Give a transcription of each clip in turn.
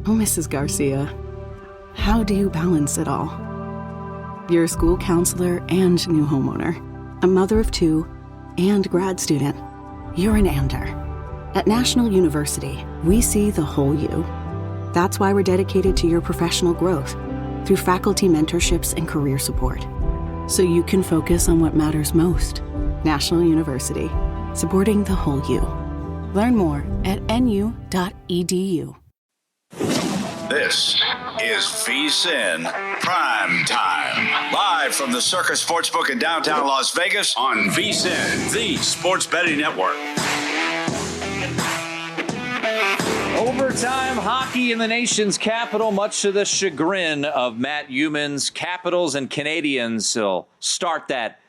Oh, Mrs. Garcia, how do you balance it all? You're a school counselor and new homeowner, a mother of two, and grad student. You're an Ander. At National University, we see the whole you. That's why we're dedicated to your professional growth through faculty mentorships and career support, so you can focus on what matters most. National University, supporting the whole you. Learn more at nu.edu. This is VSiN PrimeTime. Live from the Circus Sportsbook in downtown Las Vegas on VSiN, the sports betting network. Overtime hockey in the nation's capital, much to the chagrin of Matt Youmans. Capitals and Canadians will start that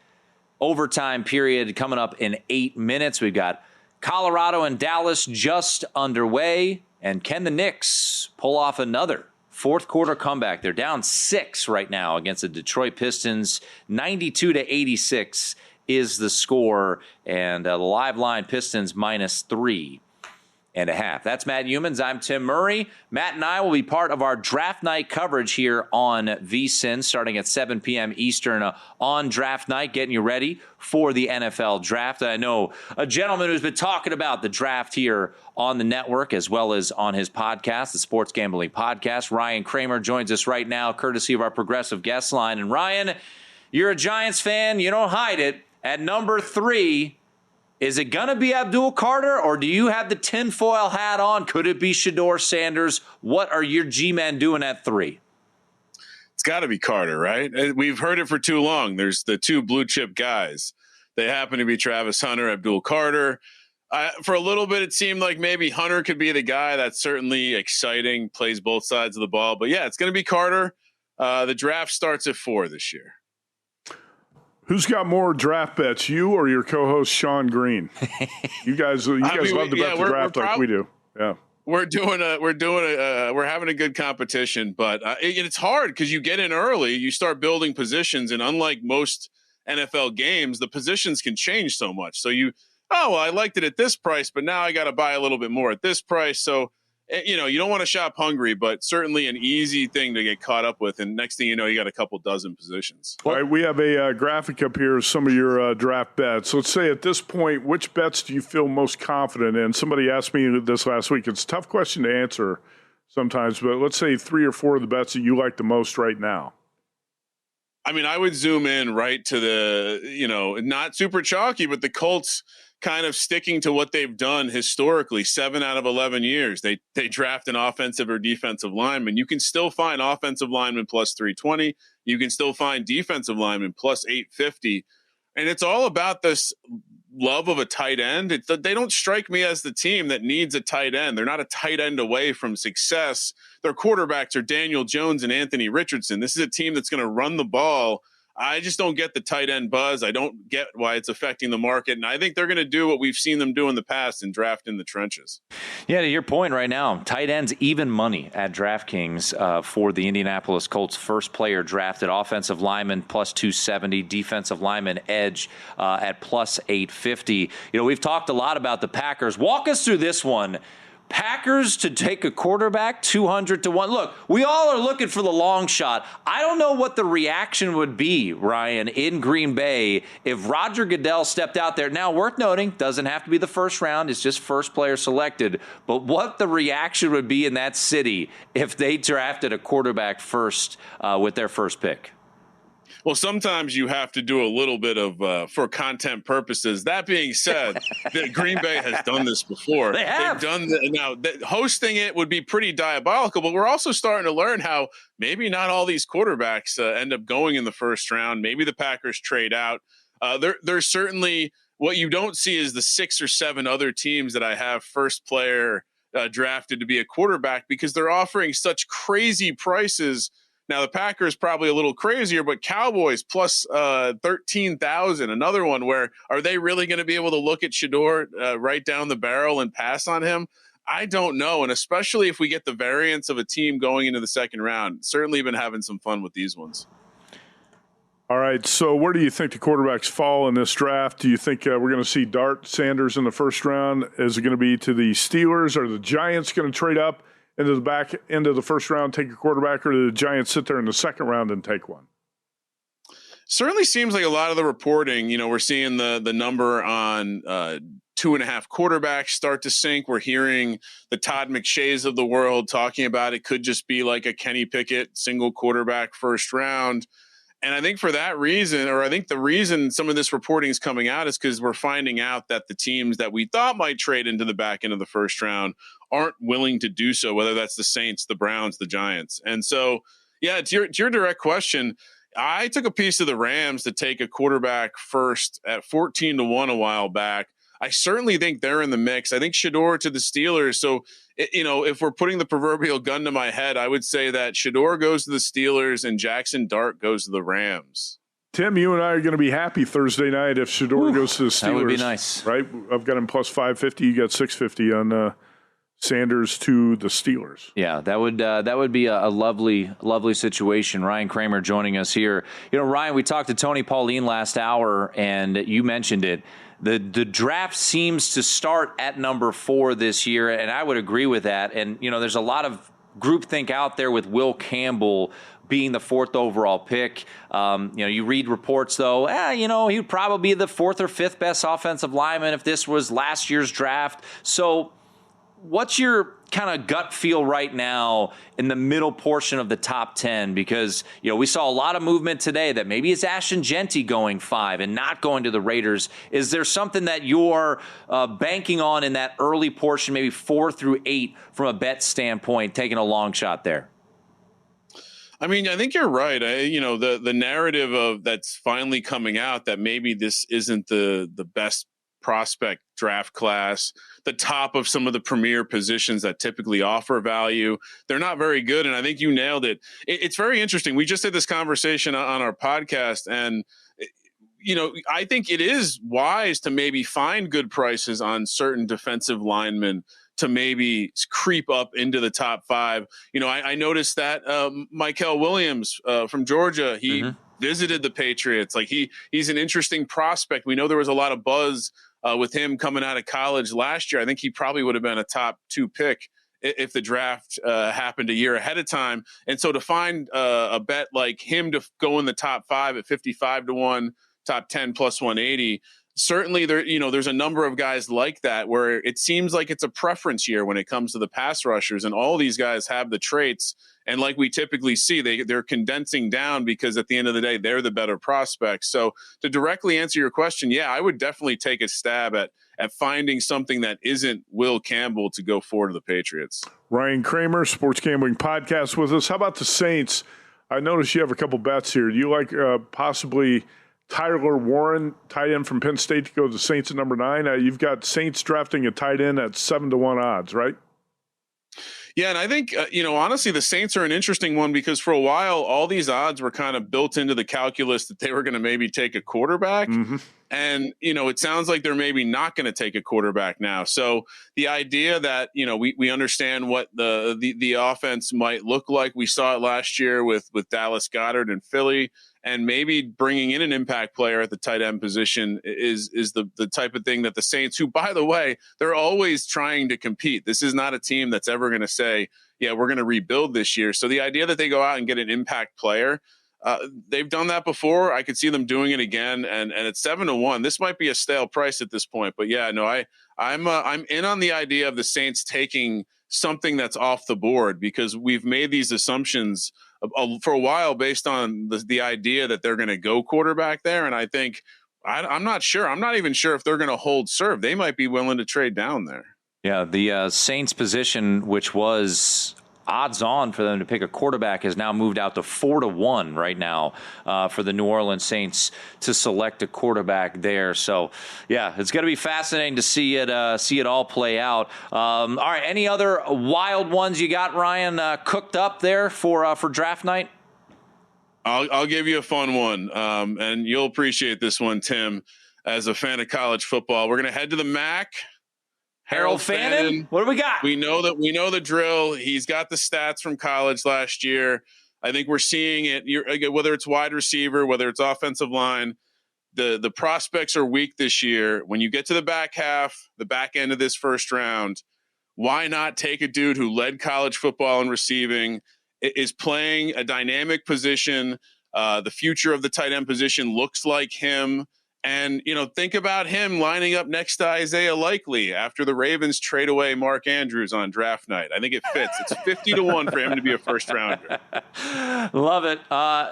overtime period coming up in 8 minutes. We've got Colorado and Dallas just underway. And can the Knicks pull off another fourth quarter comeback? They're down 6 right now against the Detroit Pistons. 92-86 is the score. And the live line Pistons -3.5. That's Matt Youmans. I'm Tim Murray. Matt and I will be part of our draft night coverage here on VSiN starting at 7 p.m. Eastern on draft night, getting you ready for the NFL draft. I know a gentleman who's been talking about the draft here on the network as well as on his podcast, the Sports Gambling Podcast. Ryan Kramer joins us right now, courtesy of our progressive guest line. And Ryan, you're a Giants fan. You don't hide it. At number 3, is it going to be Abdul Carter, or do you have the tinfoil hat on? Could it be Shedeur Sanders? What are your G-men doing at 3? It's got to be Carter, right? We've heard it for too long. There's the 2 blue chip guys. They happen to be Travis Hunter, Abdul Carter. For a little bit, it seemed like maybe Hunter could be the guy. That's certainly exciting, plays both sides of the ball. But, yeah, it's going to be Carter. The draft starts at 4 this year. Who's got more draft bets, you or your co-host Sean Green? You guys love to bet the draft like we do. Yeah, we're having a good competition, but it's hard because you get in early, you start building positions, and unlike most NFL games, the positions can change so much. So I liked it at this price, but now I got to buy a little bit more at this price. So you don't want to shop hungry, but certainly an easy thing to get caught up with. And next thing you know, you got a couple dozen positions. All right, we have a graphic up here of some of your draft bets. Let's say at this point, which bets do you feel most confident in? Somebody asked me this last week. It's a tough question to answer sometimes, but let's say 3 or 4 of the bets that you like the most right now. I mean, I would zoom in right to the, not super chalky, but the Colts kind of sticking to what they've done historically. 7 out of 11 years, they draft an offensive or defensive lineman. You can still find offensive lineman plus 320. You can still find defensive lineman plus 850. And it's all about this love of a tight end. They don't strike me as the team that needs a tight end. They're not a tight end away from success. Their quarterbacks are Daniel Jones and Anthony Richardson. This is a team that's going to run the ball. I just don't get the tight end buzz. I don't get why it's affecting the market. And I think they're going to do what we've seen them do in the past and draft in the trenches. Yeah, to your point right now, tight ends even money at DraftKings for the Indianapolis Colts first player drafted. Offensive lineman plus 270, defensive lineman edge at plus 850. We've talked a lot about the Packers. Walk us through this one. Packers to take a quarterback 200-1. Look, we all are looking for the long shot. I don't know what the reaction would be, Ryan, in Green Bay if Roger Goodell stepped out there. Now, worth noting, doesn't have to be the first round. It's just first player selected. But what the reaction would be in that city if they drafted a quarterback first with their first pick. Well, sometimes you have to do a little bit of for content purposes. That being said, Green Bay has done this before. They have. They've done now. Hosting it would be pretty diabolical, but we're also starting to learn how maybe not all these quarterbacks end up going in the first round. Maybe the Packers trade out. There's certainly what you don't see is the 6 or 7 other teams that I have first player drafted to be a quarterback because they're offering such crazy prices. Now, the Packers probably a little crazier, but Cowboys plus 13,000. Another one where are they really going to be able to look at Shedeur right down the barrel and pass on him? I don't know. And especially if we get the variance of a team going into the second round, certainly been having some fun with these ones. All right. So where do you think the quarterbacks fall in this draft? Do you think we're going to see Sanders in the first round? Is it going to be to the Steelers? Are the Giants going to trade up into the back end of the first round, take a quarterback, or do the Giants sit there in the second round and take one? Certainly seems like a lot of the reporting, we're seeing the number on 2.5 quarterbacks start to sink. We're hearing the Todd McShays of the world talking about it could just be like a Kenny Pickett single quarterback first round. And I think for that reason, or I think the reason some of this reporting is coming out is because we're finding out that the teams that we thought might trade into the back end of the first round aren't willing to do so, whether that's the Saints, the Browns, the Giants. And so, yeah, to your direct question, I took a piece of the Rams to take a quarterback first at 14-1 a while back. I certainly think they're in the mix. I think Shedeur to the Steelers. So, if we're putting the proverbial gun to my head, I would say that Shedeur goes to the Steelers and Jackson Dart goes to the Rams. Tim, you and I are going to be happy Thursday night if Shedeur goes to the Steelers. That would be nice. Right? I've got him plus 550. You got 650 on Sanders to the Steelers. Yeah, that would be a lovely situation. Ryan Kramer joining us here. Ryan, we talked to Tony Pauline last hour, and you mentioned it. The draft seems to start at number 4 this year, and I would agree with that. And, there's a lot of groupthink out there with Will Campbell being the 4th overall pick. You read reports, though, he would probably be the 4th or 5th best offensive lineman if this was last year's draft. So what's your kind of gut feel right now in the middle portion of the top 10? Because, we saw a lot of movement today that maybe it's Ashton Genty going 5 and not going to the Raiders. Is there something that you're banking on in that early portion, maybe 4 through 8 from a bet standpoint, taking a long shot there? I mean, I think you're right. The narrative of that's finally coming out that maybe this isn't the best prospect draft class, the top of some of the premier positions that typically offer value. They're not very good. And I think you nailed it. It's very interesting. We just had this conversation on our podcast, and I think it is wise to maybe find good prices on certain defensive linemen to maybe creep up into the top 5. I noticed that Michael Williams from Georgia, he visited the Patriots. Like he's an interesting prospect. We know there was a lot of buzz with him coming out of college last year. I think he probably would have been a top 2 pick if the draft happened a year ahead of time. And so to find a bet like him to go in the top 5 at 55-1, top 10 plus 180, certainly there's a number of guys like that where it seems like it's a preference year when it comes to the pass rushers, and all these guys have the traits. And like we typically see, they're condensing down because at the end of the day, they're the better prospects. So to directly answer your question, yeah, I would definitely take a stab at finding something that isn't Will Campbell to go forward to the Patriots. Ryan Kramer, Sports Gambling Podcast with us. How about the Saints? I noticed you have a couple bets here. Do you like possibly Tyler Warren, tight end from Penn State, to go to the Saints at number 9? You've got Saints drafting a tight end at 7-1 odds, right? Yeah, and I think, honestly, the Saints are an interesting one because for a while, all these odds were kind of built into the calculus that they were going to maybe take a quarterback. Mm-hmm. And, it sounds like they're maybe not going to take a quarterback now. So the idea that, we understand what the offense might look like. We saw it last year with Dallas Goedert and Philly. And maybe bringing in an impact player at the tight end position is the type of thing that the Saints, who, by the way, they're always trying to compete. This is not a team that's ever going to say, yeah, we're going to rebuild this year. So the idea that they go out and get an impact player, they've done that before. I could see them doing it again. And at 7-1, this might be a stale price at this point. But yeah, no, I'm in on the idea of the Saints taking something that's off the board because we've made these assumptions for a while based on the idea that they're going to go quarterback there. And I think I'm not sure. I'm not even sure if they're going to hold serve. They might be willing to trade down there. Yeah, the Saints position, which was odds on for them to pick a quarterback, has now moved out to 4-1 right now for the New Orleans Saints to select a quarterback there. So, yeah, it's going to be fascinating to see it all play out. All right, any other wild ones you got, Ryan, cooked up there for draft night? I'll give you a fun one, and you'll appreciate this one, Tim, as a fan of college football. We're going to head to the MAC. Harold Fannin, what do we got? We know the drill. He's got the stats from college last year. I think we're seeing it. Whether it's wide receiver, whether it's offensive line, the prospects are weak this year. When you get to the back half, the back end of this first round, why not take a dude who led college football in receiving, is playing a dynamic position? The future of the tight end position looks like him. And, think about him lining up next to Isaiah Likely after the Ravens trade away Mark Andrews on draft night. I think it fits. It's 50-1 for him to be a first rounder. Love it.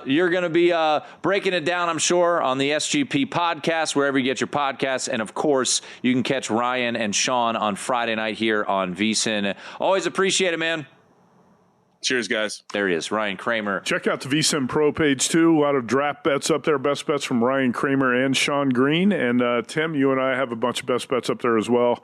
You're going to be breaking it down, I'm sure, on the SGP podcast, wherever you get your podcasts. And, of course, you can catch Ryan and Sean on Friday night here on VSiN. Always appreciate it, man. Cheers, guys. There he is, Ryan Kramer. Check out the VSiN Pro page, too. A lot of draft bets up there, best bets from Ryan Kramer and Sean Green. And, Tim, you and I have a bunch of best bets up there as well.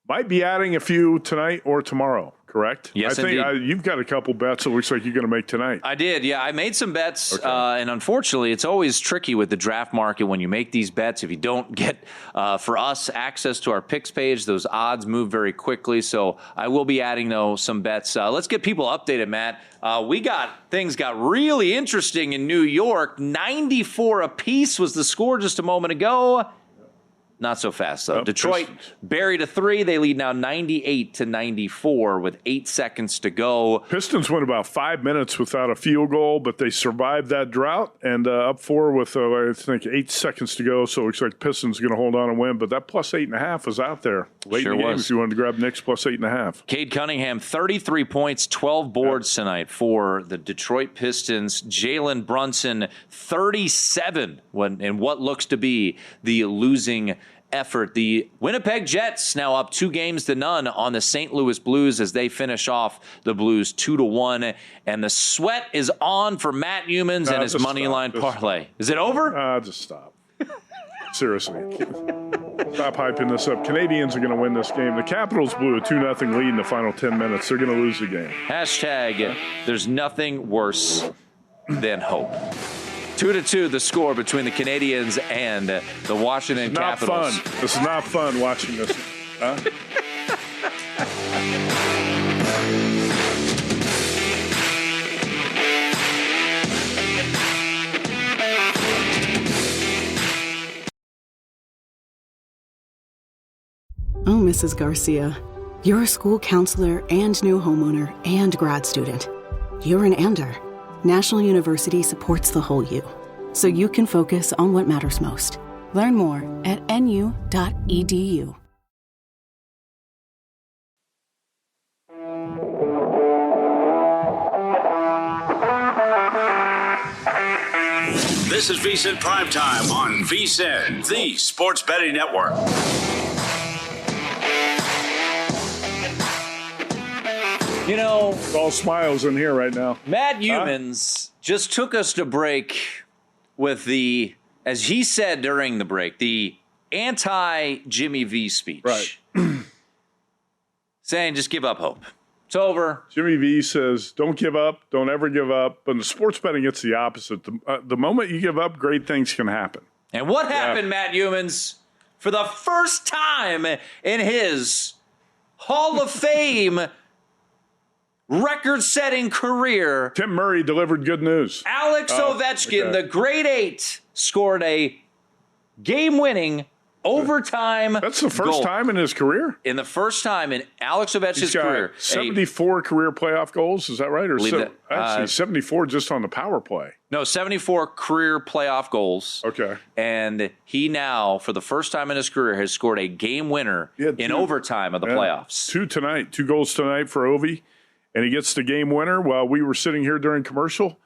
Might be adding a few tonight or tomorrow, correct? Yes, I think indeed. You've got a couple bets it looks like you're going to make tonight. I did, yeah. I made some bets, Okay. and unfortunately, it's always tricky with the draft market when you make these bets. If you don't get, for us, access to our picks page, those odds move very quickly. So I will be adding, though, some bets. Let's get people updated, Matt. Things got really interesting in New York. 94 apiece was the score just a moment ago. Not so fast, though. Detroit buried a 3. They lead now 98-94 with 8 seconds to go. Pistons went about 5 minutes without a field goal, but they survived that drought and up 4 with, I think, 8 seconds to go. So it looks like Pistons going to hold on and win. But that plus 8.5 was out there late in the game if you wanted to grab Knicks plus 8.5. Cade Cunningham, 33 points, 12 boards tonight for the Detroit Pistons. Jalen Brunson, 37 in what looks to be the losing effort. The Winnipeg Jets now up 2-0 on the St. Louis Blues as they finish off the Blues 2-1. And the sweat is on for Matt Youmans and his money line parlay. Is it over? Just stop. Seriously. Stop hyping this up. Canadians are going to win this game. The Capitals blew a 2-0 lead in the final 10 minutes. They're going to lose the game. Hashtag there's nothing worse than hope. 2-2 the score between the Canadians and the Washington Capitals. Not fun. This is not fun watching this. Huh? Oh, Mrs. Garcia, you're a school counselor and new homeowner and grad student. You're an Ander. National University supports the whole you, so you can focus on what matters most. Learn more at nu.edu. This is VSiN PrimeTime on VSiN, the Sports Betting Network. You know, It's all smiles in here right now. Matt Youmans just took us to break with the, as he said during the break, the anti-Jimmy V speech. Right. Saying just give up hope. It's over. Jimmy V says, don't give up. Don't ever give up. But in sports betting, it's the opposite. The moment you give up, great things can happen. And what happened, Matt Youmans, for the first time in his Hall of Fame record-setting career? Tim Murray delivered good news. Alex Ovechkin, the grade 8, scored a game-winning overtime That's the first goal. time in his career? In the first time in Alex Ovechkin's He's got career. 74 career playoff goals. Is that right? Or Believe that. actually, 74 just on the power play. No, 74 career playoff goals. Okay. And he now, for the first time in his career, has scored a game winner in overtime of the playoffs. 2 goals tonight for Ovi. And he gets the game winner while we were sitting here during commercial.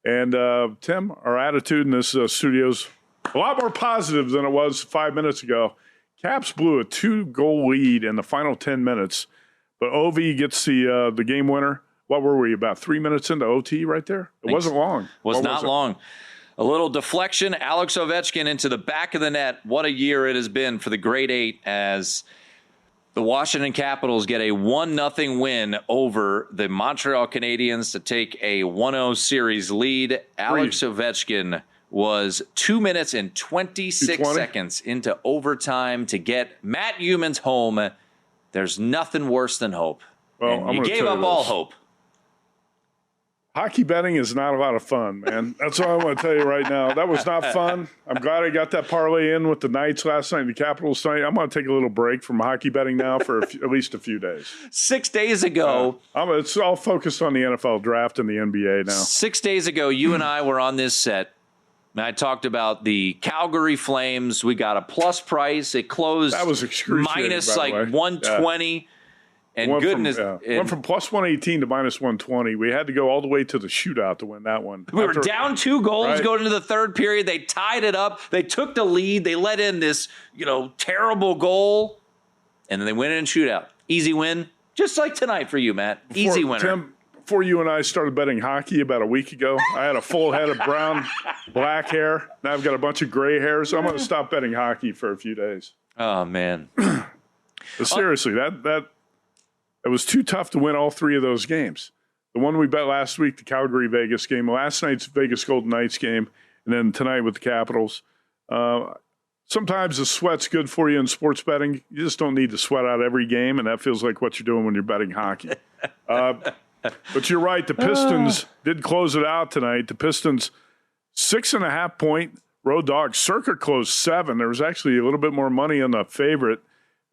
And, Tim, our attitude in this studio's a lot more positive than it was 5 minutes ago. Caps blew a 2-goal lead in the final 10 minutes. But Ovi gets the game winner. What were we, about 3 minutes into OT right there? It wasn't long. Was not long. A little deflection. Alex Ovechkin into the back of the net. What a year it has been for the grade 8 as the Washington Capitals get a 1-0 win over the Montreal Canadiens to take a 1-0 series lead. Alex Ovechkin was 2 minutes and 26 seconds into overtime to get Matt Youmans home. There's nothing worse than hope. Well, and you gave up all hope. Hockey betting is not a lot of fun, man. That's all I'm going to tell you right now. That was not fun. I'm glad I got that parlay in with the Knights last night and the Capitals tonight. I'm going to take a little break from hockey betting now for at least a few days. 6 days ago. It's all focused on the NFL draft and the NBA now. 6 days ago, you and I were on this set, and I talked about the Calgary Flames. We got a plus price. It closed that was excruciating, minus by the way. 120. Yeah. And went from plus 118 to minus 120. We had to go all the way to the shootout to win that one. We were down 2 goals going into the third period. They tied it up. They took the lead. They let in this, terrible goal, and then they went in shootout. Easy win, just like tonight for you, Matt. Easy winner. Tim, before you and I started betting hockey about a week ago, I had a full head of brown, black hair. Now I've got a bunch of gray hair, so I'm going to stop betting hockey for a few days. Oh, man. But seriously, it was too tough to win all 3 of those games. The one we bet last week, the Calgary-Vegas game, last night's Vegas-Golden Knights game, and then tonight with the Capitals. Sometimes the sweat's good for you in sports betting. You just don't need to sweat out every game, and that feels like what you're doing when you're betting hockey. But you're right. The Pistons did close it out tonight. The Pistons, 6.5-point road dog. Circa closed 7. There was actually a little bit more money on the favorite.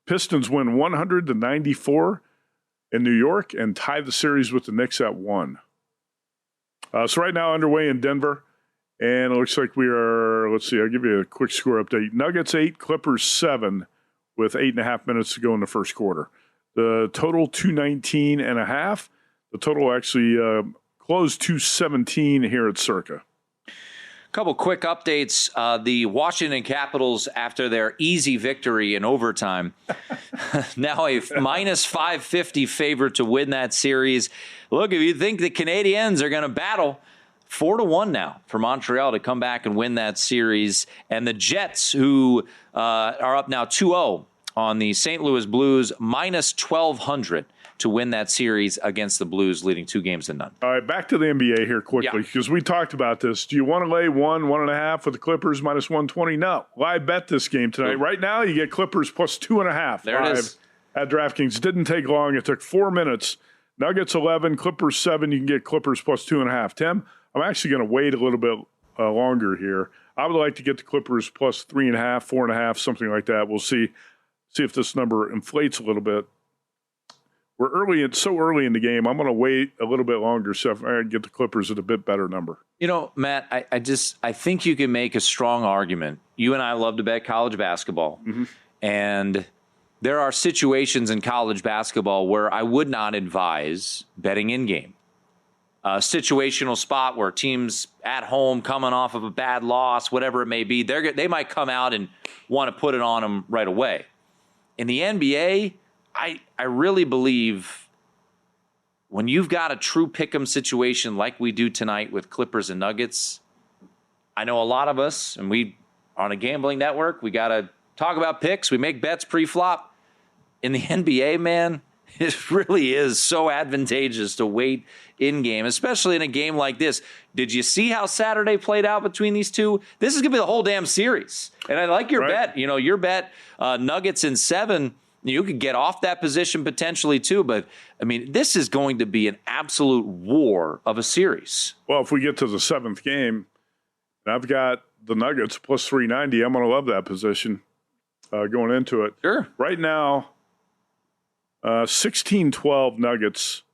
Pistons win 100-94 in New York and tie the series with the Knicks at 1. So right now underway in Denver, and it looks like we are, let's see, I'll give you a quick score update. Nuggets 8, Clippers 7 with 8.5 minutes to go in the first quarter. The total 219.5. The total actually closed 217 here at Circa. Couple quick updates. The Washington Capitals, after their easy victory in overtime, now a minus 550 favorite to win that series. Look, if you think the Canadiens are going to battle, 4-1 now for Montreal to come back and win that series. And the Jets, who are up now 2-0 on the St. Louis Blues, minus 1,200 to win that series against the Blues, leading 2-0. All right, back to the NBA here quickly, because we talked about this. Do you want to lay 1.5 with the Clippers minus 120? No. Live bet this game tonight. Right now, you get Clippers plus 2.5. There it is. At DraftKings. Didn't take long. It took 4 minutes. Nuggets 11, Clippers 7. You can get Clippers plus 2.5. Tim, I'm actually going to wait a little bit longer here. I would like to get the Clippers plus 3.5, 4.5, something like that. We'll see if this number inflates a little bit. We're so early in the game. I'm going to wait a little bit longer so I can get the Clippers at a bit better number. Matt, I think you can make a strong argument. You and I love to bet college basketball. Mm-hmm. And there are situations in college basketball where I would not advise betting in-game. A situational spot where teams at home coming off of a bad loss, whatever it may be, they might come out and want to put it on them right away. In the NBA, I really believe when you've got a true pick'em situation like we do tonight with Clippers and Nuggets, I know a lot of us, and we on a gambling network, we got to talk about picks. We make bets pre-flop. In the NBA, man, it really is so advantageous to wait in-game, especially in a game like this. Did you see how Saturday played out between these two? This is going to be the whole damn series. And I like your bet. Your bet, Nuggets in 7, you could get off that position potentially too, but this is going to be an absolute war of a series. Well, if we get to the 7th game, and I've got the Nuggets plus 390, I'm going to love that position going into it. Sure. Right now, 16-12 Nuggets,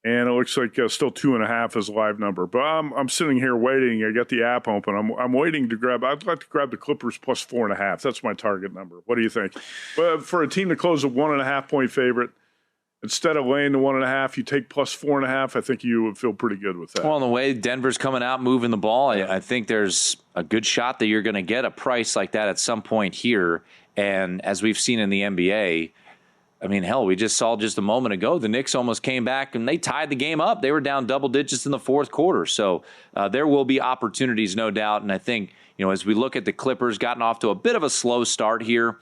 and it looks like still 2.5 is a live number. But I'm sitting here waiting. I got the app open. I'm waiting to grab. I'd like to grab the Clippers plus 4.5. That's my target number. What do you think? But for a team to close a 1.5 point favorite, instead of laying the 1.5, you take plus 4.5. I think you would feel pretty good with that. Well, in the way Denver's coming out, moving the ball, I think there's a good shot that you're going to get a price like that at some point here. And as we've seen in the NBA. Hell, we just saw just a moment ago, the Knicks almost came back and they tied the game up. They were down double digits in the fourth quarter. So there will be opportunities, no doubt. And I think, as we look at the Clippers, gotten off to a bit of a slow start here,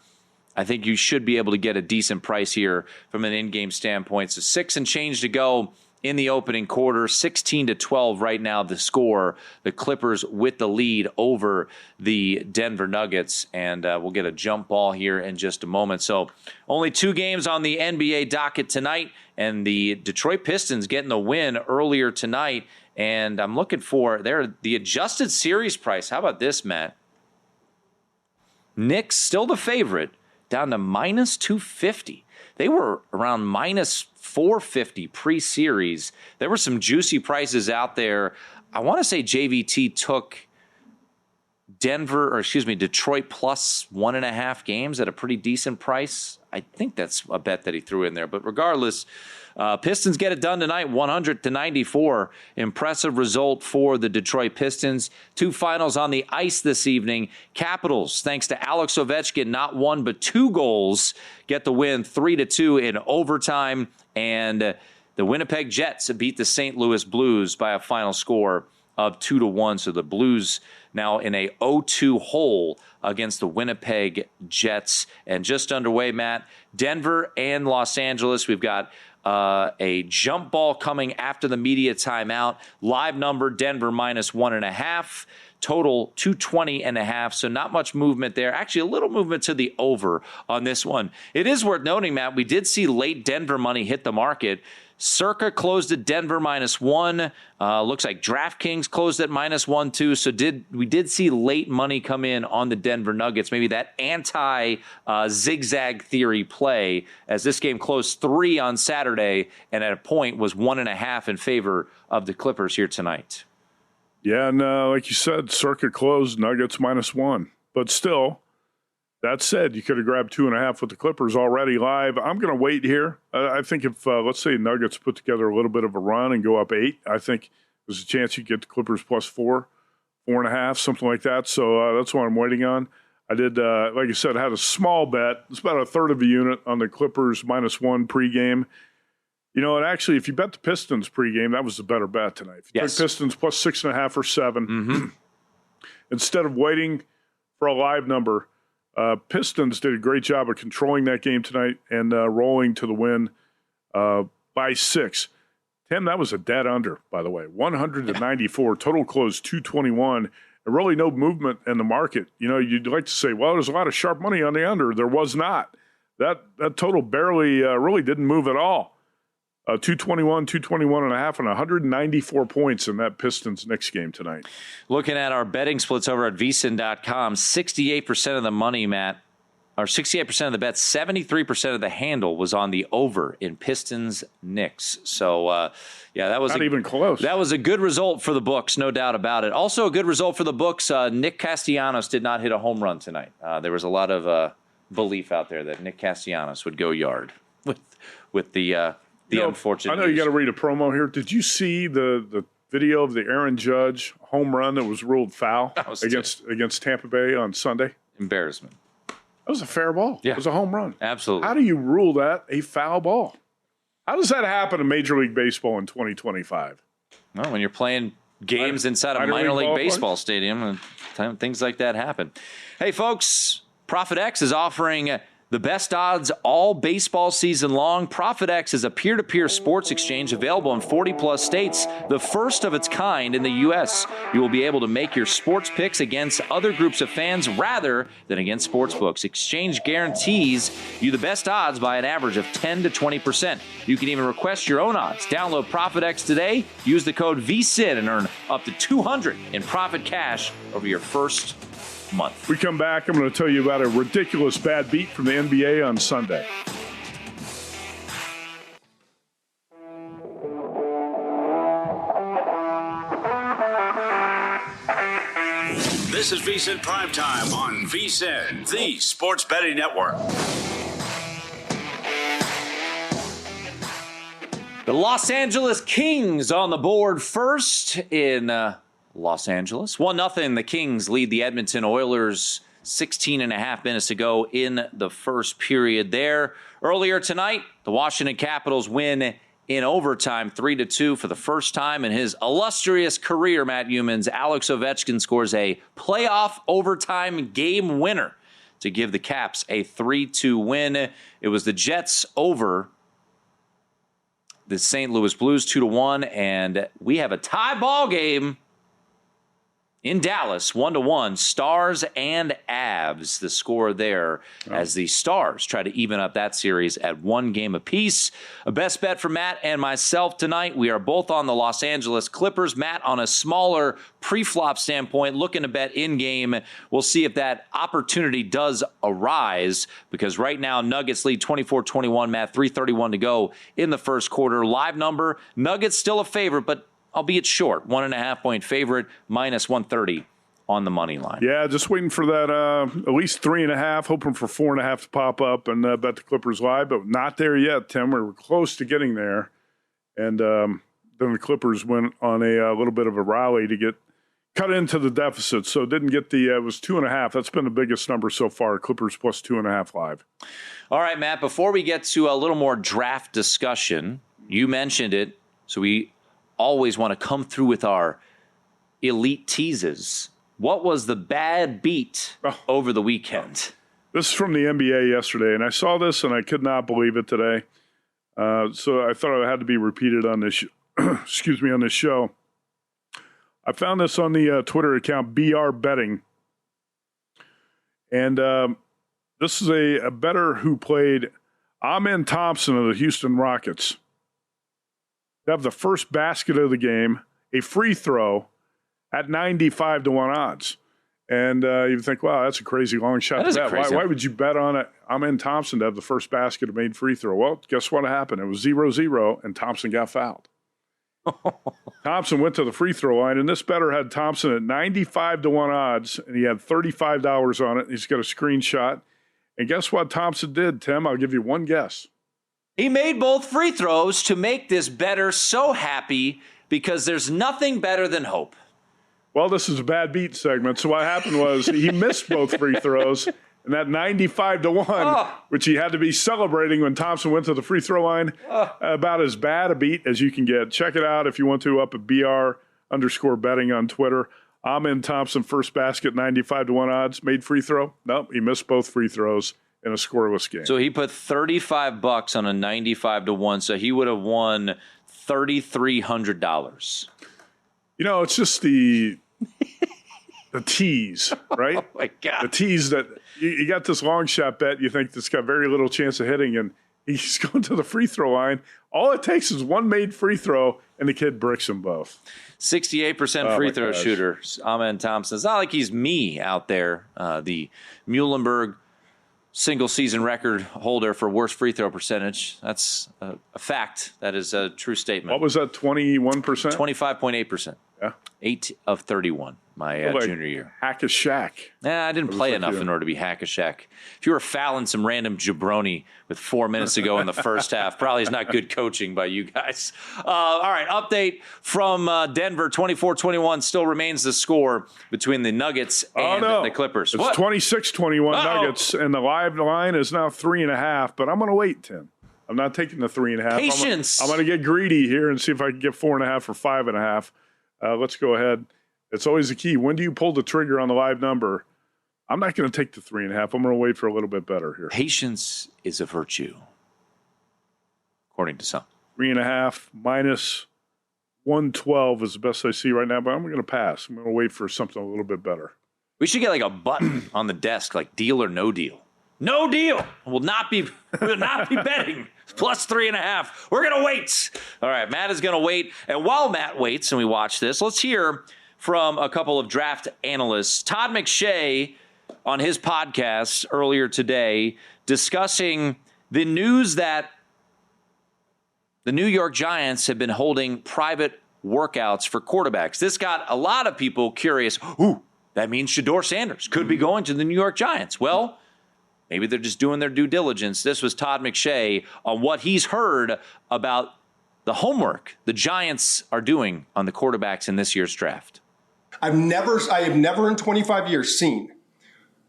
I think you should be able to get a decent price here from an in-game standpoint. So 6 and change to go in the opening quarter. 16-12 right now the score. The Clippers with the lead over the Denver Nuggets. And we'll get a jump ball here in just a moment. So only 2 games on the NBA docket tonight. And the Detroit Pistons getting the win earlier tonight. And I'm looking for the adjusted series price. How about this, Matt? Knicks still the favorite, down to minus 250. They were around minus 450 pre-series. There were some juicy prices out there. I want to say JVT took Detroit plus 1.5 games at a pretty decent price. I think that's a bet that he threw in there. But regardless, Pistons get it done tonight, 100-94. Impressive result for the Detroit Pistons. 2 finals on the ice this evening. Capitals, thanks to Alex Ovechkin, not 1 but 2 goals, get the win 3-2 in overtime. And the Winnipeg Jets beat the St. Louis Blues by a final score of 2-1. So the Blues now in a 0-2 hole against the Winnipeg Jets. And just underway, Matt, Denver and Los Angeles. We've got a jump ball coming after the media timeout. Live number, Denver minus 1.5. Total 220.5. So not much movement there. Actually, a little movement to the over on this one. It is worth noting, Matt, we did see late Denver money hit the market. Circa closed at Denver minus 1. Looks like DraftKings closed at minus 1 too. So we did see late money come in on the Denver Nuggets. Maybe that anti-zigzag theory play, as this game closed 3 on Saturday and at a point was 1.5 in favor of the Clippers here tonight. Yeah, and like you said, Circa closed, Nuggets minus 1. But still, that said, you could have grabbed 2.5 with the Clippers already live. I'm going to wait here. I think if, let's say, Nuggets put together a little bit of a run and go up 8, I think there's a chance you get the Clippers plus 4, 4.5, something like that. So that's what I'm waiting on. I did, like I said, I had a small bet. It's about a third of a unit on the Clippers minus 1 pregame. You know, and actually, if you bet the Pistons pregame, that was the better bet tonight. If you took Pistons plus 6.5 or 7, instead of waiting for a live number, Pistons did a great job of controlling that game tonight and rolling to the win by 6. Tim, that was a dead under, by the way. 194, total close 221, and really no movement in the market. You know, you'd like to say, well, there's a lot of sharp money on the under. There was not. That total barely really didn't move at all. 221, 221.5, and 194 points in that Pistons-Knicks game tonight. Looking at our betting splits over at VSiN.com, 68% of the money, Matt, or 68% of the bets, 73% of the handle was on the over in Pistons-Knicks. So, that was not even close. That was a good result for the books, no doubt about it. Also a good result for the books, Nick Castellanos did not hit a home run tonight. There was a lot of belief out there that Nick Castellanos would go yard with the unfortunate. I know you got to read a promo here. Did you see the video of the Aaron Judge home run that was ruled foul against Tampa Bay on Sunday? Embarrassment. That was a fair ball. Yeah. It was a home run. Absolutely. How do you rule that a foul ball? How does that happen in Major League Baseball in 2025? Well, when you're playing games inside a minor league baseball stadium, and things like that happen. Hey, folks, ProfitX is offering the best odds all baseball season long. ProfitX is a peer-to-peer sports exchange available in 40-plus states, the first of its kind in the U.S. You will be able to make your sports picks against other groups of fans rather than against sportsbooks. Exchange guarantees you the best odds by an average of 10 to 20%. You can even request your own odds. Download ProfitX today. Use the code VSiN and earn up to $200 in profit cash over your first month. We come back, I'm going to tell you about a ridiculous bad beat from the NBA on Sunday. This is VSiN PrimeTime on VSiN, the Sports Betting Network. The Los Angeles Kings on the board first in Los Angeles. 1-0. The Kings lead the Edmonton Oilers 16.5 minutes to go in the first period there. Earlier tonight, the Washington Capitals win in overtime 3-2 for the first time in his illustrious career. Matt Youmans, Alex Ovechkin scores a playoff overtime game winner to give the Caps a 3-2 win. It was the Jets over the St. Louis Blues 2-1, and we have a tie ball game in Dallas, 1-1, Stars and Avs, the score there, as the Stars try to even up that series at 1 game apiece. A best bet for Matt and myself tonight. We are both on the Los Angeles Clippers. Matt on a smaller pre-flop standpoint, looking to bet in-game. We'll see if that opportunity does arise, because right now Nuggets lead 24-21. Matt, 3:31 to go in the first quarter. Live number, Nuggets still a favorite, but albeit short, 1.5 point favorite, minus 130 on the money line. Yeah, just waiting for that at least 3.5, hoping for 4.5 to pop up and bet the Clippers live, but not there yet, Tim. We're close to getting there. And then the Clippers went on a little bit of a rally to get cut into the deficit, so didn't get the it was 2.5. That's been the biggest number so far, Clippers plus 2.5 live. All right, Matt, before we get to a little more draft discussion, you mentioned it, so we always want to come through with our elite teases. What was the bad beat over the weekend? This is from the NBA yesterday, and I saw this and I could not believe it today. So I thought it had to be repeated on this, excuse me, on this show. I found this on the Twitter account BR Betting, and this is a bettor who played Amen Thompson of the Houston Rockets. They have the first basket of the game, a free throw at 95-1 odds. And you think, wow, that's a crazy long shot to bet. Why would you bet on it? Amen Thompson to have the first basket of made free throw? Well, guess what happened? It was 0-0, and Thompson got fouled. Thompson went to the free throw line, and this bettor had Thompson at 95-1 odds, and he had $35 on it. He's got a screenshot. And guess what Thompson did, Tim? I'll give you one guess. He made both free throws to make this bettor so happy, because there's nothing better than hope. Well, this is a bad beat segment. So what happened was he missed both free throws, and that 95-1, which he had to be celebrating when Thompson went to the free throw line, about as bad a beat as you can get. Check it out if you want to, up at BR_betting on Twitter. Amen Thompson, first basket, 95-1 odds, made free throw. Nope, he missed both free throws in a scoreless game. So he put $35 on a 95-1, so he would have won $3,300. You know, it's just the tease, right? Oh, my God. The tease that you got this long shot bet, you think this got very little chance of hitting, and he's going to the free throw line. All it takes is one made free throw, and the kid bricks them both. 68% free throw shooter, Amen Thompson. It's not like he's me out there, the Muhlenberg single-season record holder for worst free throw percentage. That's a fact. That is a true statement. What was that, 21%? 25.8%. Yeah. 8 of 31 my junior year. Hack-a-shack. I didn't play enough in order to be hack-a-shack. If you were fouling some random jabroni with 4 minutes to go in the first half, probably is not good coaching by you guys. All right, update from Denver. 24-21 still remains the score between the Nuggets and the Clippers. It's 26-21 Nuggets, and the live line is now 3.5, but I'm going to wait, Tim. I'm not taking the 3.5. Patience. I'm going to get greedy here and see if I can get 4.5 or 5.5. Let's go ahead. It's always the key. When do you pull the trigger on the live number? I'm not going to take the 3.5. I'm going to wait for a little bit better here. Patience is a virtue, according to some. 3.5 minus 112 is the best I see right now, but I'm going to pass. I'm going to wait for something a little bit better. We should get like a button on the desk, like deal or no deal. No deal. Will not be betting. Plus 3.5. We're going to wait. All right, Matt is going to wait. And while Matt waits and we watch this, let's hear from a couple of draft analysts. Todd McShay on his podcast earlier today discussing the news that the New York Giants have been holding private workouts for quarterbacks. This got a lot of people curious. Ooh, that means Shedeur Sanders could be going to the New York Giants. Well, maybe they're just doing their due diligence. This was Todd McShay on what he's heard about the homework the Giants are doing on the quarterbacks in this year's draft. I have never in 25 years seen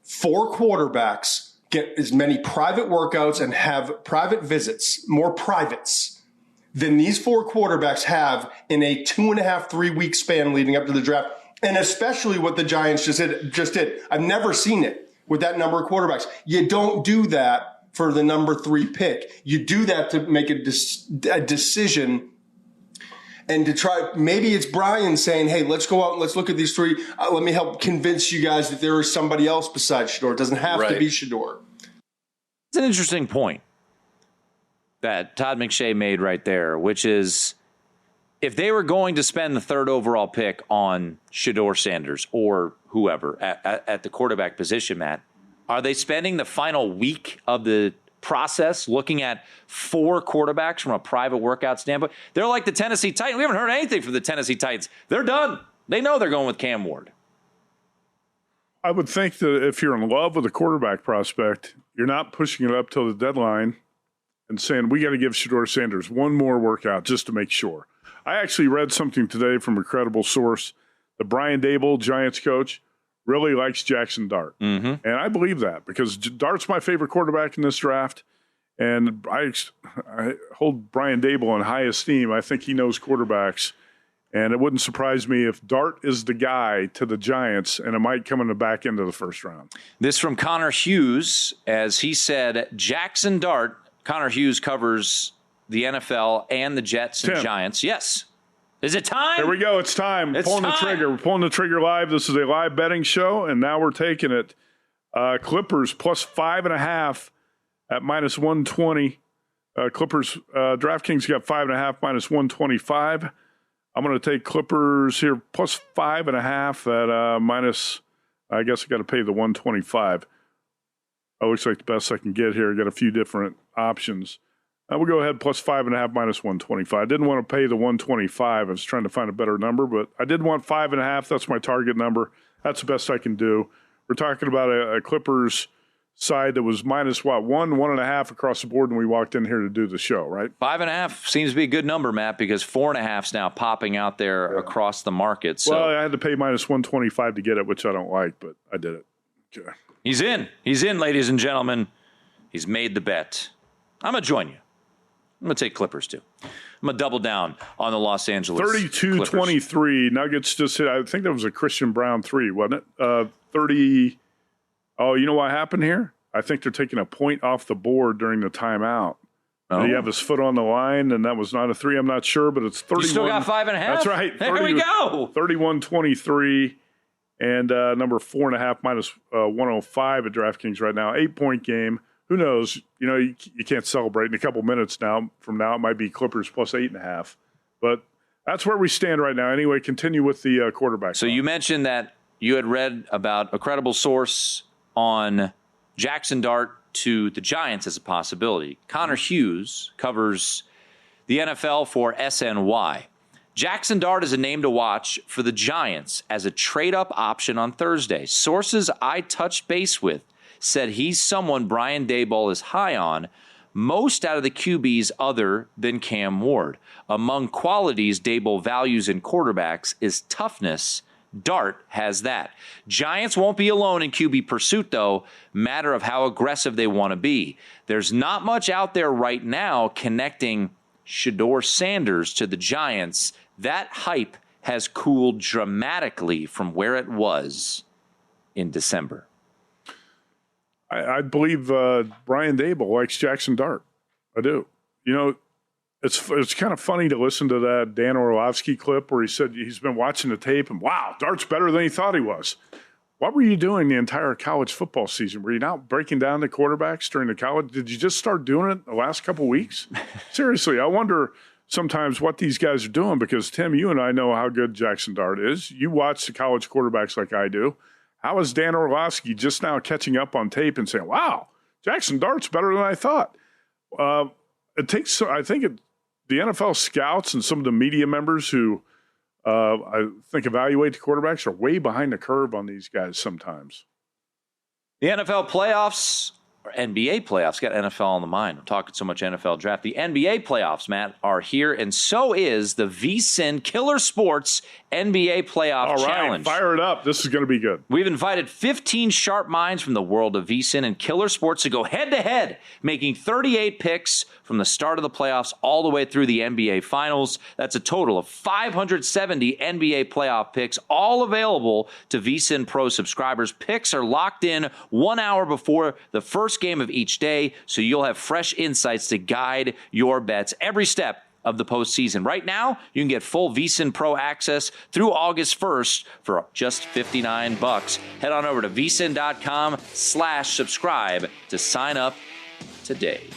4 quarterbacks get as many private workouts and have private visits, more privates, than these 4 quarterbacks have in a 2.5-3 week span leading up to the draft. And especially what the Giants just did. I've never seen it with that number of quarterbacks. You don't do that for the number 3 pick. You do that to make a decision and to try. Maybe it's Brian saying, hey, let's go out and let's look at these 3. Let me help convince you guys that there is somebody else besides Shedeur. It doesn't have to be Shedeur. It's an interesting point that Todd McShay made right there, which is if they were going to spend the 3rd overall pick on Shedeur Sanders or whoever at the quarterback position, Matt, are they spending the final week of the process looking at 4 quarterbacks from a private workout standpoint? They're like the Tennessee Titans. We haven't heard anything from the Tennessee Titans. They're done. They know they're going with Cam Ward. I would think that if you're in love with a quarterback prospect, you're not pushing it up till the deadline and saying, we got to give Shedeur Sanders one more workout just to make sure. I actually read something today from a credible source that Brian Daboll, Giants coach, really likes Jackson Dart. And I believe that because Dart's my favorite quarterback in this draft. And I hold Brian Daboll in high esteem. I think he knows quarterbacks. And it wouldn't surprise me if Dart is the guy to the Giants, and it might come in the back end of the first round. This from Connor Hughes, as he said, Jackson Dart. Connor Hughes covers the NFL and the Jets and Giants. Yes. Is it time? Here we go. It's time. It's pulling time. the trigger. We're pulling the trigger live. This is a live betting show, and now we're taking it. Clippers plus 5.5 at minus 120. Clippers, DraftKings got 5.5 minus 125. I'm going to take Clippers here plus 5.5 at minus, I guess I got to pay the 125. That looks like the best I can get here. I got a few different options. We'll go ahead plus 5.5 minus 125. I didn't want to pay the 125. I was trying to find a better number, but I did want 5.5. That's my target number. That's the best I can do. We're talking about a Clippers side that was minus 1.5 across the board when we walked in here to do the show, right? 5.5 seems to be a good number, Matt, because 4.5's now popping out there across the market. So. Well, I had to pay minus 125 to get it, which I don't like, but I did it. Okay. He's in. He's in, ladies and gentlemen. He's made the bet. I'm going to join you. I'm going to take Clippers, too. I'm going to double down on the Los Angeles 32-23. Nuggets just hit. I think that was a Christian Brown 3, wasn't it? 30. Oh, you know what happened here? I think they're taking a point off the board during the timeout. Oh. He have his foot on the line, and that was not a 3. I'm not sure, but it's 31. You still got 5.5? That's right. There we go. 31-23. And number 4.5 minus 105 at DraftKings right now. 8-point game. Who knows? You know, you can't celebrate in a couple minutes now. From now, it might be Clippers plus 8.5. But that's where we stand right now. Anyway, continue with the quarterback. So you mentioned that you had read about a credible source on Jackson Dart to the Giants as a possibility. Connor Hughes covers the NFL for SNY. Jackson Dart is a name to watch for the Giants as a trade-up option on Thursday. Sources I touched base with said he's someone Brian Daboll is high on, most out of the QBs other than Cam Ward. Among qualities Daboll values in quarterbacks is toughness. Dart has that. Giants won't be alone in QB pursuit, though. Matter of how aggressive they want to be. There's not much out there right now connecting Shedeur Sanders to the Giants. That hype has cooled dramatically from where it was in December. I believe Brian Daboll likes Jackson Dart. I do. You know, it's kind of funny to listen to that Dan Orlovsky clip where he said he's been watching the tape and, wow, Dart's better than he thought he was. What were you doing the entire college football season? Were you not breaking down the quarterbacks during the college? Did you just start doing it the last couple of weeks? Seriously, I wonder sometimes what these guys are doing because, Tim, you and I know how good Jackson Dart is. You watch the college quarterbacks like I do. How is Dan Orlovsky just now catching up on tape and saying, wow, Jackson Dart's better than I thought? It takes, I think, the NFL scouts and some of the media members who I think evaluate the quarterbacks are way behind the curve on these guys sometimes. The NFL playoffs, or NBA playoffs, got NFL on the mind. I'm talking so much NFL draft. The NBA playoffs, Matt, are here, and so is the VSiN Killer Sports NBA Playoff Challenge. Fire it up. This is going to be good. We've invited 15 sharp minds from the world of VSiN and Killer Sports to go head-to-head, making 38 picks from the start of the playoffs all the way through the NBA Finals. That's a total of 570 NBA playoff picks, all available to VSiN Pro subscribers. Picks are locked in 1 hour before the first first game of each day, so you'll have fresh insights to guide your bets every step of the postseason. Right now, you can get full VSiN Pro access through August 1st for just $59. Head on over to vsin.com/subscribe to sign up today.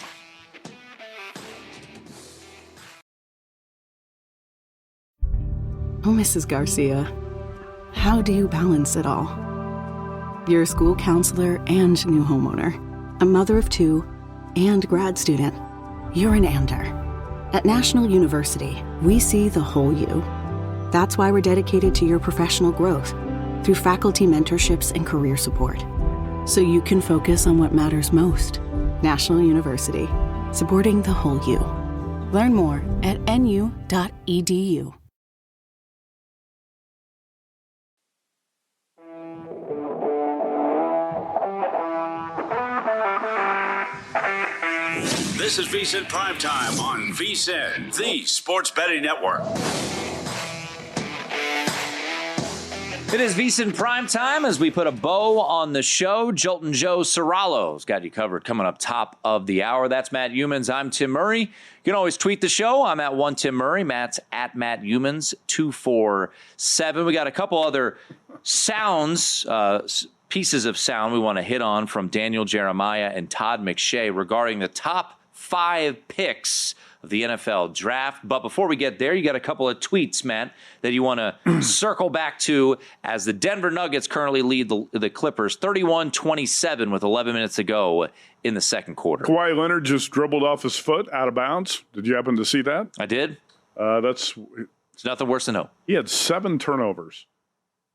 Oh, Mrs. Garcia, how do you balance it all? You're a school counselor and new homeowner, a mother of two, and grad student. You're an Ander. At National University, we see the whole you. That's why we're dedicated to your professional growth through faculty mentorships and career support, so you can focus on what matters most. National University, supporting the whole you. Learn more at nu.edu. This is VSiN Primetime on VSiN, the sports betting network. It is VSiN Primetime as we put a bow on the show. Joltin' Joe Serralo's got you covered coming up top of the hour. That's Matt Youmans. I'm Tim Murray. You can always tweet the show. I'm at 1Tim Murray. Matt's at Matt Youmans 247. We got a couple other sounds, pieces of sound we want to hit on from Daniel Jeremiah and Todd McShay regarding the top 5 picks of the NFL draft. But before we get there, you got a couple of tweets, Matt, that you want to circle back to as the Denver Nuggets currently lead the Clippers 31-27 with 11 minutes to go in the second quarter. Kawhi Leonard just dribbled off his foot out of bounds. Did you happen to see that? I did. It's nothing worse than no. He had 7 turnovers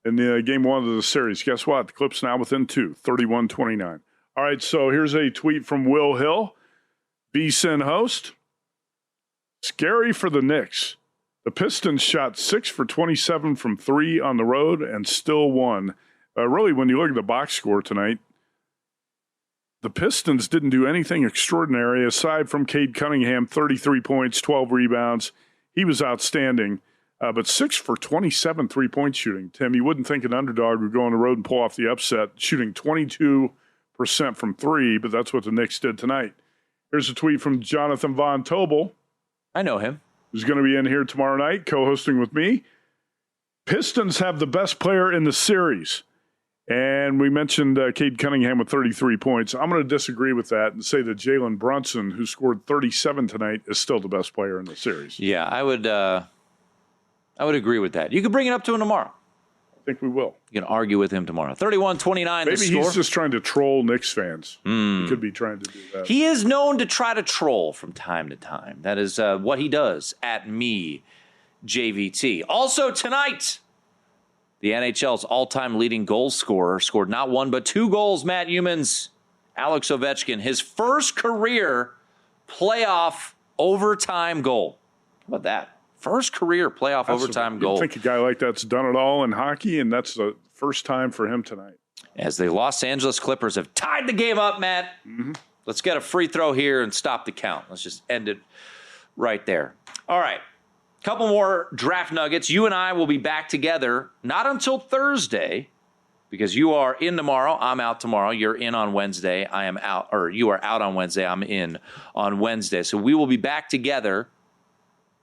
in the game 1 of the series. Guess what? The Clips now within 2, 31-29. All right, so here's a tweet from Will Hill, VSiN host. Scary for the Knicks. The Pistons shot 6 for 27 from 3 on the road and still won. Really, when you look at the box score tonight, the Pistons didn't do anything extraordinary aside from Cade Cunningham, 33 points, 12 rebounds. He was outstanding. But 6 for 27 3-point shooting. Tim, you wouldn't think an underdog would go on the road and pull off the upset, shooting 22% from 3, but that's what the Knicks did tonight. Here's a tweet from Jonathan Von Tobel. I know him. Who's going to be in here tomorrow night, co-hosting with me. Pistons have the best player in the series. And we mentioned Cade Cunningham with 33 points. I'm going to disagree with that and say that Jalen Brunson, who scored 37 tonight, is still the best player in the series. Yeah, I would agree with that. You could bring it up to him tomorrow. I think we will. You can argue with him tomorrow. 31-29 Maybe the score. he's just trying to troll Knicks fans. He could be trying to do that. He is known to try to troll from time to time. That is what he does at me, JVT. Also tonight, the NHL's all-time leading goal scorer scored not 1 but 2 goals, Matt Youmans. Alex Ovechkin, his first career playoff overtime goal. How about that? First career playoff overtime goal. I think a guy like that's done it all in hockey, and that's the first time for him tonight. As the Los Angeles Clippers have tied the game up, Matt. Mm-hmm. Let's get a free throw here and stop the count. Let's just end it right there. All right. Couple more draft nuggets. You and I will be back together not until Thursday because you are in tomorrow. I'm out tomorrow. You're in on Wednesday. I am out, or you are out on Wednesday. I'm in on Wednesday. So we will be back together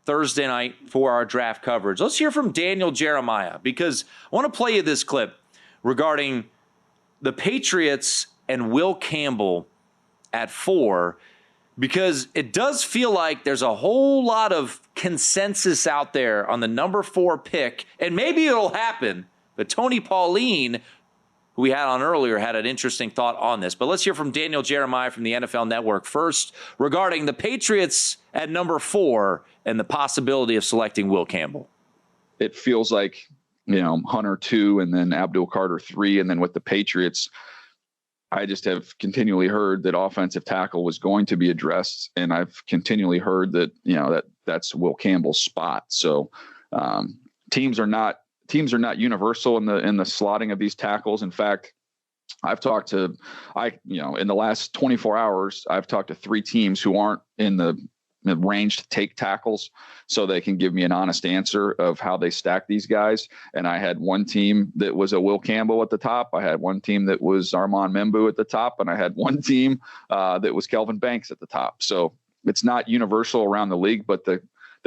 Thursday night for our draft coverage. Let's hear from Daniel Jeremiah because I want to play you this clip regarding the Patriots and Will Campbell at 4 because it does feel like there's a whole lot of consensus out there on the number 4 pick, and maybe it'll happen, but Tony Pauline, who we had on earlier, had an interesting thought on this. But let's hear from Daniel Jeremiah from the NFL Network first regarding the Patriots at number 4 and the possibility of selecting Will Campbell. It feels like, Hunter 2 and then Abdul Carter 3. And then with the Patriots, I just have continually heard that offensive tackle was going to be addressed. And I've continually heard that, that's Will Campbell's spot. So teams are not universal in the slotting of these tackles. In fact, I've talked to, in the last 24 hours, I've talked to 3 teams who aren't in the range to take tackles so they can give me an honest answer of how they stack these guys. And I had one team that was a Will Campbell at the top. I had one team that was Armand Membu at the top. And I had one team that was Kelvin Banks at the top. So it's not universal around the league, but the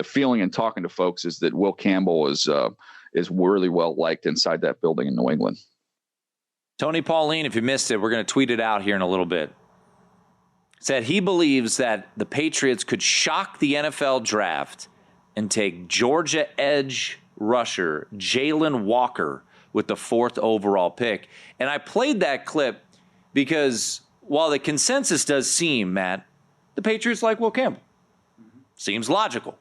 feeling in talking to folks is that Will Campbell is really well liked inside that building in New England. Tony Pauline, if you missed it, we're going to tweet it out here in a little bit. Said he believes that the Patriots could shock the NFL draft and take Georgia edge rusher Jalen Walker with the 4th overall pick. And I played that clip because while the consensus does seem, Matt, the Patriots like Will Campbell. Seems logical.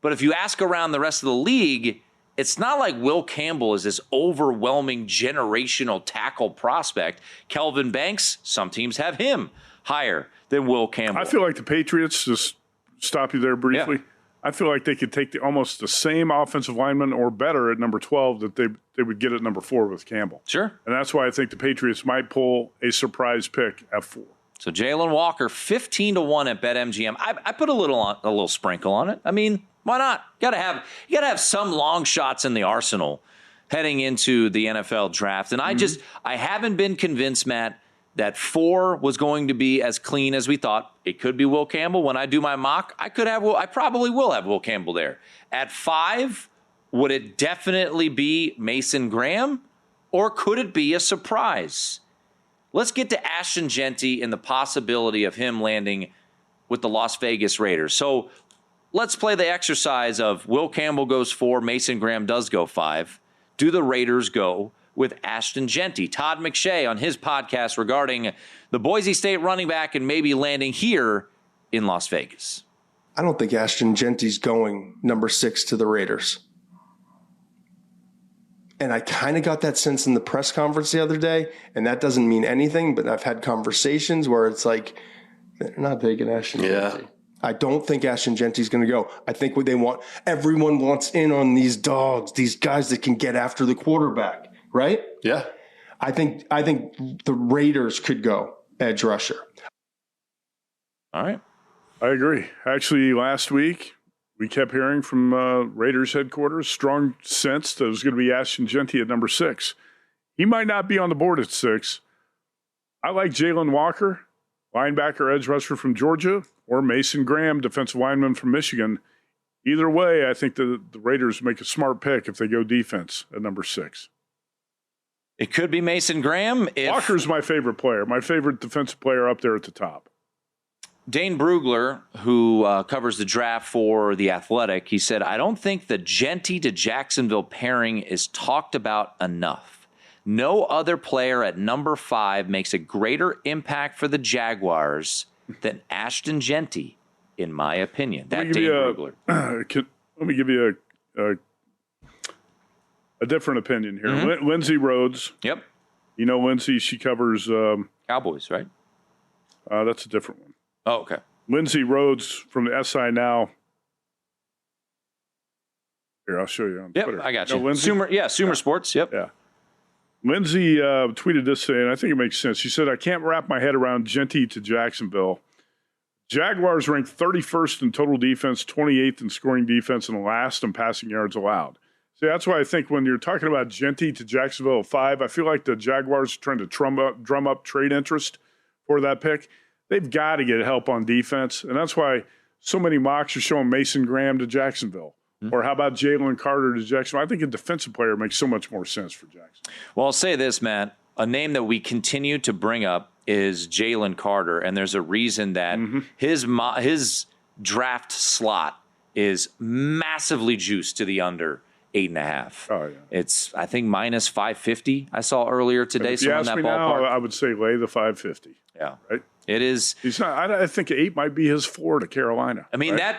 But if you ask around the rest of the league, it's not like Will Campbell is this overwhelming generational tackle prospect. Kelvin Banks, some teams have him higher than Will Campbell. I feel like the Patriots, just stop you there briefly, Yeah. I feel like they could take almost the same offensive lineman or better at number 12 that they would get at number 4 with Campbell. Sure. And that's why I think the Patriots might pull a surprise pick at 4. So Jalen Walker, 15-1 at BetMGM. I put a little sprinkle on it. I mean, why not? You gotta have some long shots in the arsenal heading into the NFL draft. And I haven't been convinced, Matt, that 4 was going to be as clean as we thought. It could be Will Campbell. When I do my mock, I probably will have Will Campbell there. At 5, would it definitely be Mason Graham, or could it be a surprise? Let's get to Ashton Genty and the possibility of him landing with the Las Vegas Raiders. So let's play the exercise of Will Campbell goes 4, Mason Graham does go 5. Do the Raiders go with Ashton Genty? Todd McShay on his podcast regarding the Boise State running back and maybe landing here in Las Vegas. I don't think Ashton Genty's going number 6 to the Raiders. And I kind of got that sense in the press conference the other day, and that doesn't mean anything, but I've had conversations where it's like, they're not taking Ashton Genty. I don't think Ashton Genty's going to go. I think what they want, everyone wants in on these dogs, these guys that can get after the quarterback, right? Yeah. I think the Raiders could go edge rusher. All right. I agree. Actually, last week, we kept hearing from Raiders headquarters, strong sense that it was going to be Ashton Genty at number 6. He might not be on the board at 6. I like Jalen Walker, linebacker, edge rusher from Georgia, or Mason Graham, defensive lineman from Michigan. Either way, I think the Raiders make a smart pick if they go defense at number 6. It could be Mason Graham. Walker's my favorite player, my favorite defensive player up there at the top. Dane Brugler, who covers the draft for The Athletic, he said, I don't think the Genty to Jacksonville pairing is talked about enough. No other player at number 5 makes a greater impact for the Jaguars than Ashton Genty, in my opinion. That Dane Brugler. Let me give you a different opinion here. Mm-hmm. Lindsay Rhodes. Yep. You know Lindsay, she covers Cowboys, right? That's a different one. Oh, okay. Lindsay Rhodes from the SI Now. Here, I'll show you on Yep, Twitter. I got you. Lindsay? Sumer Sports, yep. Yeah. Lindsay tweeted this saying, I think it makes sense. She said, I can't wrap my head around Genty to Jacksonville. Jaguars ranked 31st in total defense, 28th in scoring defense, and last in passing yards allowed. See, that's why I think when you're talking about Genty to Jacksonville at 5, I feel like the Jaguars are trying to drum up trade interest for that pick. They've got to get help on defense, and that's why so many mocks are showing Mason Graham to Jacksonville. Mm-hmm. Or how about Jalen Carter to Jacksonville? I think a defensive player makes so much more sense for Jackson. Well, I'll say this, Matt. A name that we continue to bring up is Jalen Carter, and there's a reason that his draft slot is massively juiced to the under 8.5. Oh, yeah. It's, I think, minus 550 I saw earlier today. If you ask me now, I would say lay the 550. Yeah. Right? It is. He's not. I think 8 might be his floor to Carolina. I mean, right?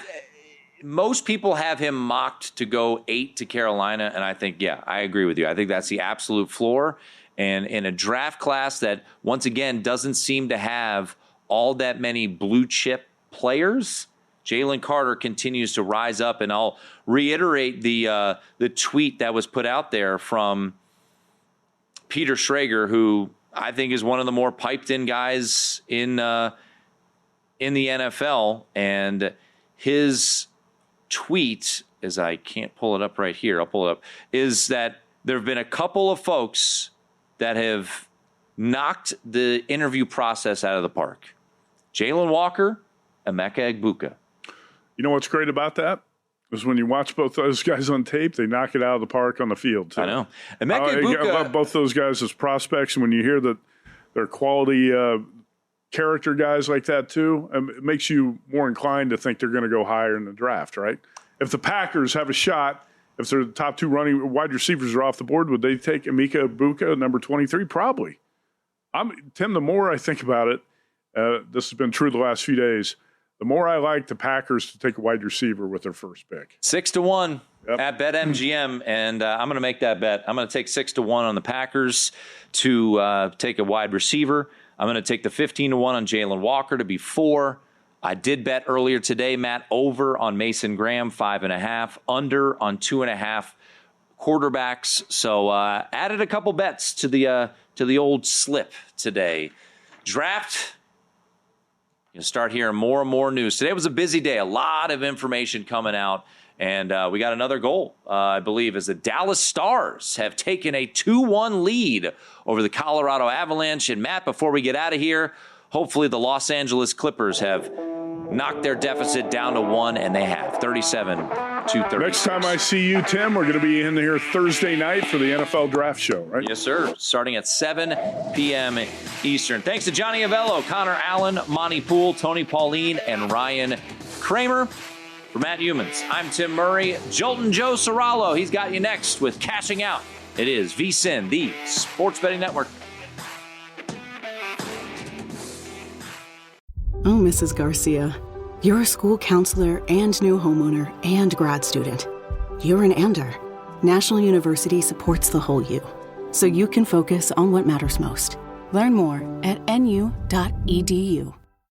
Most people have him mocked to go 8 to Carolina, and I think, yeah, I agree with you. I think that's the absolute floor. And in a draft class that, once again, doesn't seem to have all that many blue chip players, Jalen Carter continues to rise up. And I'll reiterate the tweet that was put out there from Peter Schrager, who I think is one of the more piped-in guys in in the NFL, and his tweet, as I can't pull it up right here, I'll pull it up, is that there have been a couple of folks that have knocked the interview process out of the park. Jalen Walker, Emeka Egbuka. You know what's great about that? Is when you watch both those guys on tape, they knock it out of the park on the field, too. I know. Emeka Egbuka. I love both those guys as prospects, and when you hear that they're quality character guys like that, too, it makes you more inclined to think they're going to go higher in the draft, right? If the Packers have a shot, if their top two wide receivers are off the board, would they take Emeka Egbuka, number 23? Probably. Tim, the more I think about it, this has been true the last few days, the more I like the Packers to take a wide receiver with their first pick. 6-1 at BetMGM, and I'm going to make that bet. I'm going to take 6-1 on the Packers to take a wide receiver. I'm going to take the 15-1 on Jalen Walker to be 4. I did bet earlier today, Matt, over on Mason Graham, 5.5, under on 2.5 quarterbacks. So added a couple bets to the old slip today. Draft. You'll start hearing more and more news. Today was a busy day, a lot of information coming out, and we got another goal, I believe, as the Dallas Stars have taken a 2-1 lead over the Colorado Avalanche. And, Matt, before we get out of here, hopefully the Los Angeles Clippers have knocked their deficit down to 1, and they have, 37-36. Next time I see you, Tim, we're going to be in here Thursday night for the NFL Draft Show, right? Yes, sir. Starting at 7 p.m. Eastern. Thanks to Johnny Avello, Connor Allen, Monty Poole, Tony Pauline, and Ryan Kramer. For Matt Youmans, I'm Tim Murray. Jolton Joe Serralo, he's got you next with Cashing Out. It is VSiN, the Sports Betting Network. Oh, Mrs. Garcia, you're a school counselor and new homeowner and grad student. You're an Ander. National University supports the whole you, so you can focus on what matters most. Learn more at nu.edu.